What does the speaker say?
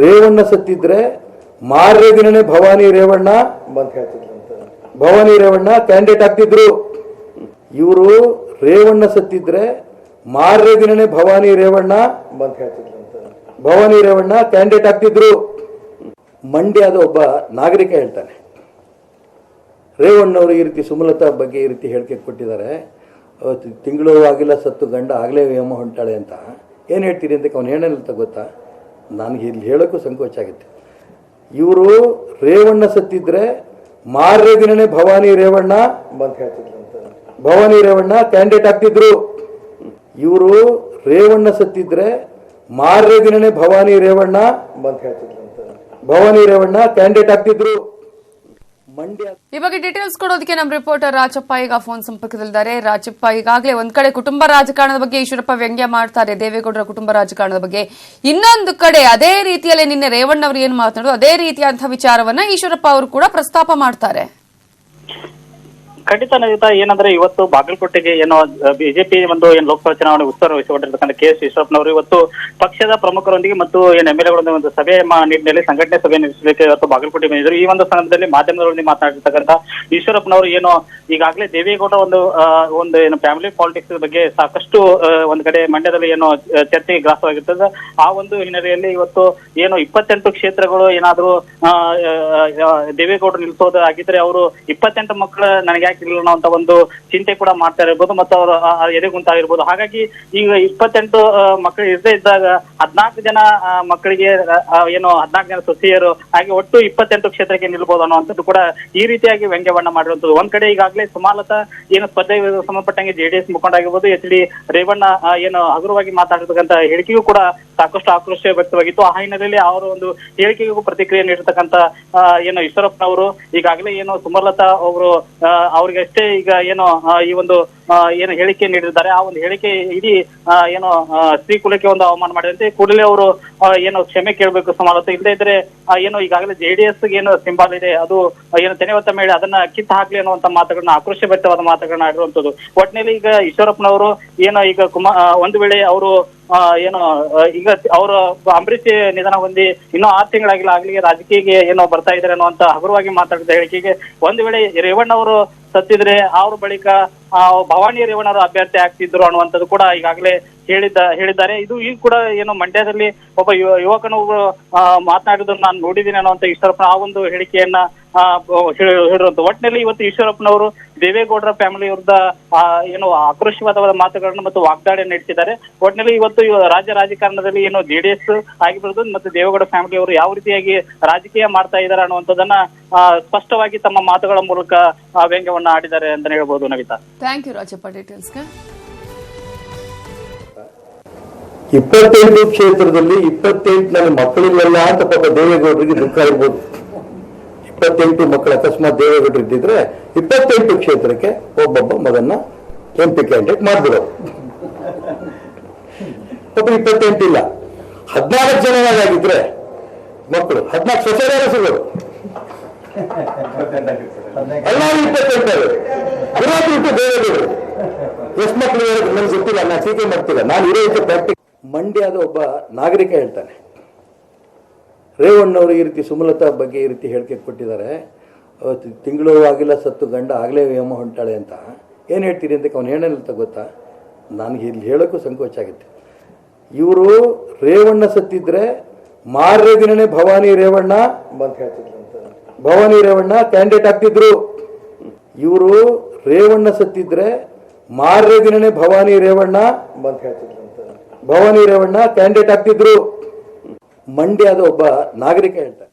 ರೇವಣ್ಣ ಸತ್ತಿದ್ರೆ ಮಾರನೇ ದಿನನೇ ಭವಾನಿ ರೇವಣ್ಣ ಕ್ಯಾಂಡಿಡೇಟ್ ಆಗ್ತಿದ್ರು. ಇವರು ರೇವಣ್ಣ ಸತ್ತಿದ್ರೆ ಮಾರನೇ ದಿನನೇ ಭವಾನಿ ರೇವಣ್ಣ ಕ್ಯಾಂಡಿಡೇಟ್ ಆಗ್ತಿದ್ರು. ಮಂಡ್ಯದ ಒಬ್ಬ ನಾಗರಿಕ ಹೇಳ್ತಾನೆ, ರೇವಣ್ಣವರು ಈ ರೀತಿ ಸುಮಲತಾ ಬಗ್ಗೆ ಈ ರೀತಿ ಹೇಳಿಕೆ ಕೊಟ್ಟಿದ್ದಾರೆ, ತಿಂಗಳು ಆಗಿಲ್ಲ ಸತ್ತು ಗಂಡ ಆಗಲೇ ವ್ಯಾಮ ಹೊಂಟಾಳೆ ಅಂತ. ಏನು ಹೇಳ್ತೀರಿ ಅಂತ ಅವನು ಏನೇನಂತ ಗೊತ್ತಾ? ನನಗೆ ಇಲ್ಲಿ ಹೇಳೋಕ್ಕೂ ಸಂಕೋಚ ಆಗುತ್ತೆ. ಇವರು ರೇವಣ್ಣ ಸತ್ತಿದ್ರೆ ಮಾರನೇ ದಿನನೇ ಭವಾನಿ ರೇವಣ್ಣ ಕ್ಯಾಂಡಿಡೇಟ್ ಆಗ್ತಿದ್ರು. ಇವರು ರೇವಣ್ಣ ಸತ್ತಿದ್ರೆ ಮಾರನೇ ದಿನನೇ ಭವಾನಿ ರೇವಣ್ಣ ಕ್ಯಾಂಡಿಡೇಟ್ ಆಗ್ತಿದ್ರು. ಈ ಬಗ್ಗೆ ಡೀಟೇಲ್ಸ್ ಕೊಡೋದಕ್ಕೆ ನಮ್ಮ ರಿಪೋರ್ಟರ್ ರಾಜಪ್ಪ ಈಗ ಫೋನ್ ಸಂಪರ್ಕದಲ್ಲಿದ್ದಾರೆ. ರಾಜಪ್ಪ, ಈಗಾಗಲೇ ಒಂದ್ ಕಡೆ ಕುಟುಂಬ ರಾಜಕಾರಣದ ಬಗ್ಗೆ ಈಶ್ವರಪ್ಪ ವ್ಯಂಗ್ಯ ಮಾಡ್ತಾರೆ, ದೇವೇಗೌಡರ ಕುಟುಂಬ ರಾಜಕಾರಣದ ಬಗ್ಗೆ. ಇನ್ನೊಂದು ಕಡೆ ಅದೇ ರೀತಿಯಲ್ಲಿ ನಿನ್ನೆ ರೇವಣ್ಣ ಅವರು ಏನ್ ಮಾತನಾಡೋದು ಅದೇ ರೀತಿಯಂತಹ ವಿಚಾರವನ್ನ ಈಶ್ವರಪ್ಪ ಅವರು ಕೂಡ ಪ್ರಸ್ತಾಪ ಮಾಡ್ತಾರೆ. ಖಂಡಿತ ಏನಂದ್ರೆ ಇವತ್ತು ಬಾಗಲಕೋಟೆಗೆ ಏನೋ ಬಿಜೆಪಿ ಒಂದು ಏನ್ ಲೋಕಸಭಾ ಚುನಾವಣೆ ಉತ್ತರ ವಹಿಸಿಕೊಂಡಿರ್ತಕ್ಕಂಥ ಕೆ.ಎಸ್. ಈಶ್ವರಪ್ಪನವರು ಇವತ್ತು ಪಕ್ಷದ ಪ್ರಮುಖರೊಂದಿಗೆ ಮತ್ತು ಏನ್ ಎಂಎಲ್ಎಗಳೊಂದಿಗೆ ಒಂದು ಸಭೆ ನಿಟ್ಟಿನಲ್ಲಿ ಸಂಘಟನೆ ಸಭೆ ನಡೆಸಲಿಕ್ಕೆ ಇವತ್ತು ಬಾಗಲಕೋಟೆ ಬಂದಿದ್ರು. ಈ ಒಂದು ಸಂದರ್ಭದಲ್ಲಿ ಮಾಧ್ಯಮದೊಂದಿಗೆ ಮಾತನಾಡಿರ್ತಕ್ಕಂಥ ಈಶ್ವರಪ್ಪನವರು ಏನೋ ಈಗಾಗಲೇ ದೇವೇಗೌಡ ಒಂದು ಏನು ಫ್ಯಾಮಿಲಿ ಪಾಲಿಟಿಕ್ಸ್ ಬಗ್ಗೆ ಸಾಕಷ್ಟು ಒಂದ್ ಕಡೆ ಮಂಡ್ಯದಲ್ಲಿ ಏನೋ ಚರ್ಚೆಗೆ ಗ್ರಾಸವಾಗಿರ್ತದೆ. ಆ ಒಂದು ಹಿನ್ನೆಲೆಯಲ್ಲಿ ಇವತ್ತು ಏನು 28 ಕ್ಷೇತ್ರಗಳು ಏನಾದ್ರು ದೇವೇಗೌಡರು ನಿಲ್ಸೋದು ಆಗಿದ್ರೆ ಅವರು 28 ಮಕ್ಕಳು ನನಗೆ ಇಲ್ಲ ಅಂತ ಒಂದು ಚಿಂತೆ ಕೂಡ ಮಾಡ್ತಾ ಇರ್ಬೋದು ಮತ್ತು ಅವರು ಎದೆಗುಂತಾಗಿರ್ಬೋದು. ಹಾಗಾಗಿ ಈಗ 28 ಮಕ್ಕಳು ಇರದೇ ಇದ್ದಾಗ 14 ಜನ ಮಕ್ಕಳಿಗೆ ಏನು 14 ಜನ ಸೊಸೆಯರು ಹಾಗೆ ಒಟ್ಟು 28 ಕ್ಷೇತ್ರಕ್ಕೆ ನಿಲ್ಬಹುದು ಅನ್ನುವಂಥದ್ದು ಕೂಡ ಈ ರೀತಿಯಾಗಿ ವ್ಯಂಗ್ಯವನ್ನ ಮಾಡಿರುವಂಥದ್ದು. ಒಂದ್ ಕಡೆ ಈಗಾಗಲೇ ಸುಮಲತಾ ಏನು ಸ್ಪರ್ಧೆಗೆ ಸಂಬಂಧಪಟ್ಟಂಗೆ ಜೆಡಿಎಸ್ ಮುಖಂಡರಾಗಿರ್ಬೋದು, ಎಚ್ ಡಿ ರೇವಣ್ಣ ಏನು ಹಗುರವಾಗಿ ಮಾತಾಡಿರ್ತಕ್ಕಂಥ ಹೇಳಿಕೆಯೂ ಕೂಡ ಸಾಕಷ್ಟು ಆಕ್ರೋಶ ವ್ಯಕ್ತವಾಗಿತ್ತು. ಆ ಹಿನ್ನೆಲೆಯಲ್ಲಿ ಅವರ ಒಂದು ಹೇಳಿಕೆಗೂ ಪ್ರತಿಕ್ರಿಯೆ ನೀಡಿರ್ತಕ್ಕಂಥ ಏನು ಈಶ್ವರಪ್ಪನವರು ಈಗಾಗಲೇ ಏನು ಸುಮಲತಾ ಅವರು ಅವ್ರಿಗೆ ಅಷ್ಟೇ ಈಗ ಏನು ಈ ಒಂದು ಏನು ಹೇಳಿಕೆ ನೀಡಿದ್ದಾರೆ. ಆ ಒಂದು ಹೇಳಿಕೆ ಇಡೀ ಏನು ಸ್ತ್ರೀ ಕುಲಕ್ಕೆ ಒಂದು ಅವಮಾನ ಮಾಡಿದಂತೆ ಕೂಡಲೇ ಅವರು ಏನು ಕ್ಷಮೆ ಕೇಳಬೇಕು ಸುಮಲತಾ. ಇಲ್ಲದೇ ಇದ್ರೆ ಏನು ಈಗಾಗಲೇ ಜೆಡಿಎಸ್ ಏನು ಸಿಂಬಲ್ ಇದೆ ಅದು ಏನು ತೆನೆ ಹೊತ್ತ ಮೇಲೆ ಅದನ್ನ ಕಿತ್ತು ಹಾಕ್ಲಿ ಅನ್ನುವಂತ ಮಾತುಗಳನ್ನ ಆಕ್ರೋಶ ವ್ಯಕ್ತವಾದ ಮಾತುಗಳನ್ನ ಆಡಿರುವಂತದ್ದು. ಒಟ್ಟಿನಲ್ಲಿ ಈಗ ಈಶ್ವರಪ್ಪನವರು ಏನು ಈಗ ಒಂದು ವೇಳೆ ಅವರು ಏನು ಈಗ ಅವರು ಅಂಬರೀಷ್ ನಿಧನ ಹೊಂದಿ ಇನ್ನೂ 6 ತಿಂಗಳಾಗಿಲ್ಲ ಆಗ್ಲಿಗೆ ರಾಜಕೀಯಕ್ಕೆ ಏನೋ ಬರ್ತಾ ಇದ್ದಾರೆ ಅನ್ನುವಂತ ಹಗುರವಾಗಿ ಮಾತಾಡಿದ ಹೇಳಿಕೆಗೆ ಒಂದು ವೇಳೆ ರೇವಣ್ಣ ಅವರು ಸತ್ತಿದ್ರೆ ಅವ್ರ ಬಳಿಕ ಭವಾನಿ ರೇವಣ್ಣವರು ಅಭ್ಯರ್ಥಿ ಆಗ್ತಿದ್ರು ಅನ್ನುವಂಥದ್ದು ಕೂಡ ಈಗಾಗಲೇ ಹೇಳಿದ್ದಾರೆ. ಇದು ಈಗ ಕೂಡ ಏನು ಮಂಡ್ಯದಲ್ಲಿ ಒಬ್ಬ ಯುವಕನು ಮಾತನಾಡಿದ್ರು ನಾನು ನೋಡಿದ್ದೀನಿ ಅನ್ನುವಂತ ಈಶ್ವರಪ್ಪನ ಆ ಒಂದು ಹೇಳಿಕೆಯನ್ನ ಹೇಳಿರುವಂತ. ಒಟ್ಟಿನಲ್ಲಿ ಇವತ್ತು ಈಶ್ವರಪ್ಪನವರು ದೇವೇಗೌಡರ ಫ್ಯಾಮಿಲಿ ವಿರುದ್ಧ ಏನು ಆಕ್ರೋಶವಾದ ಮಾತುಗಳನ್ನು ಮತ್ತು ವಾಗ್ದಾಳಿ ನಡೆಸಿದ್ದಾರೆ. ಒಟ್ಟಿನಲ್ಲಿ ಇವತ್ತು ರಾಜ್ಯ ರಾಜಕಾರಣದಲ್ಲಿ ಏನು ಜೆಡಿಎಸ್ ಆಗಿರ್ಬೋದು ಮತ್ತು ದೇವೇಗೌಡ ಫ್ಯಾಮಿಲಿ ಅವರು ಯಾವ ರೀತಿಯಾಗಿ ರಾಜಕೀಯ ಮಾಡ್ತಾ ಇದ್ದಾರೆ ಅನ್ನುವಂಥದ್ದನ್ನ ಸ್ಪಷ್ಟವಾಗಿ ತಮ್ಮ ಮಾತುಗಳ ಮೂಲಕ ವ್ಯಂಗ್ಯವನ್ನ ಆಡಿದ್ದಾರೆ ಅಂತ ಹೇಳ್ಬೋದು. ನವಿತಾ, ಥ್ಯಾಂಕ್ ಯು ರಾಜಪ್ಪ ಡೀಟೇಲ್ಸ್ಗೆ. 28 ಕ್ಷೇತ್ರದಲ್ಲಿ 28 ನನ್ನ ಮಕ್ಕಳಿಲ್ಲ ಅಂತ ಪಾಪ ದೇವೇಗೌಡರಿಗೆ ದುಃಖ ಇರ್ಬೋದು. 28 ಮಕ್ಕಳು ಅಕಸ್ಮಾತ್ ದೇವೇಗೌಡರು ಇದ್ದಿದ್ರೆ 28 ಕ್ಷೇತ್ರಕ್ಕೆ ಒಬ್ಬೊಬ್ಬ ಮಗನ್ನ MP ಕ್ಯಾಂಡಿಡೇಟ್ ಮಾಡಿದ್ರು. ಪಾಪ 28 ಇಲ್ಲ, 14 ಜನರಾಗಿದ್ರೆ ಮಕ್ಕಳು 14 ಸೊಸೆಯರ ಸಿಗೋದು ಎಲ್ಲರೂ 28 ಗುರುವಾರ ಇಟ್ಟು ದೇವೇಗೌಡರು ಎಷ್ಟು ಮಕ್ಕಳು ನನಗೆ ಗೊತ್ತಿಲ್ಲ, ನಾನು ಟೀಕೆ ಮಾಡ್ತಿಲ್ಲ, ನಾನು ಇರೋ ಪ್ರಾಕ್ಟಿಕ್. ಮಂಡ್ಯದ ಒಬ್ಬ ನಾಗರಿಕ ಹೇಳ್ತಾನೆ, ರೇವಣ್ಣವರು ಈ ರೀತಿ ಸುಮಲತಾ ಬಗ್ಗೆ ಈ ರೀತಿ ಹೇಳಿಕೆ ಕೊಟ್ಟಿದ್ದಾರೆ, ತಿಂಗಳು ಆಗಿಲ್ಲ ಸತ್ತು ಗಂಡ ಆಗಲೇ ವ್ಯಾಮ ಹೊಂಟಾಳೆ ಅಂತ. ಏನು ಹೇಳ್ತೀರಿ ಅಂತ ಅವನು ಏನೇನಂತ ಗೊತ್ತಾ? ನನಗೆ ಇಲ್ಲಿ ಹೇಳೋಕ್ಕೂ ಸಂಕೋಚ ಆಗುತ್ತೆ. ಇವರು ರೇವಣ್ಣ ಸತ್ತಿದ್ರೆ ಮಾರನೇ ದಿನನೇ ಭವಾನಿ ರೇವಣ್ಣ ಕ್ಯಾಂಡಿಡೇಟ್ ಆಗ್ತಿದ್ರು. ಇವರು ರೇವಣ್ಣ ಸತ್ತಿದ್ರೆ ಮಾರನೇ ದಿನನೇ ಭವಾನಿ ರೇವಣ್ಣ ಕ್ಯಾಂಡಿಡೇಟ್ ಆಗ್ತಿದ್ರು. ಮಂಡ್ಯದ ಒಬ್ಬ ನಾಗರಿಕ ಹೇಳ್ತಾರೆ.